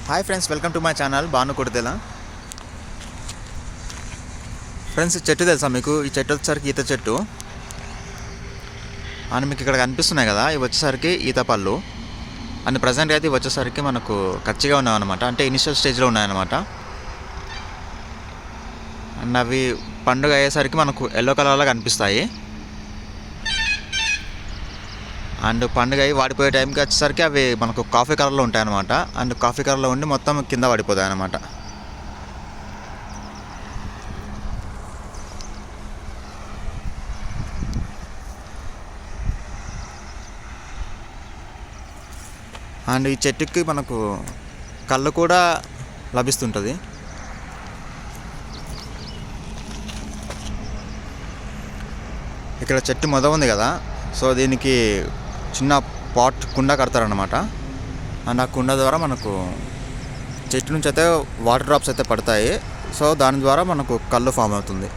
Hi friends, welcome to my channel బాను కొడితేల. Friends, ఈ చెట్టు తెలుసా మీకు? ఈ చెట్టు వచ్చేసరికి ఈత చెట్టు అని మీకు ఇక్కడ కనిపిస్తున్నాయి కదా. ఇవి వచ్చేసరికి ఈత పళ్ళు అని ప్రజెంట్గా అయితే ఇవి వచ్చేసరికి మనకు కచ్చిగా ఉన్నాయన్నమాట, అంటే ఇనిషియల్ స్టేజ్లో ఉన్నాయన్నమాట. అండ్ అవి పండుగ అయ్యేసరికి మనకు ఎల్లో కలర్లో కనిపిస్తాయి. అండ్ పండుగ అయ్యి వాడిపోయే టైంకి వచ్చేసరికి అవి మనకు కాఫీ కలర్లో ఉంటాయి అన్నమాట. అండ్ కాఫీ కలర్లో ఉండి మొత్తం కింద పడిపోతాయి అన్నమాట. అండ్ ఈ చెట్టుకి మనకు కళ్ళు కూడా లభిస్తుంటుంది. ఇక్కడ చెట్టు మొద ఉంది కదా, సో దీనికి చిన్న పాట్ కుండ కడతారనమాట. అండ్ ఆ కుండ ద్వారా మనకు చెట్టు నుంచి అయితే వాటర్ డ్రాప్స్ అయితే పడతాయి. సో దాని ద్వారా మనకు కళ్ళు ఫామ్ అవుతుంది.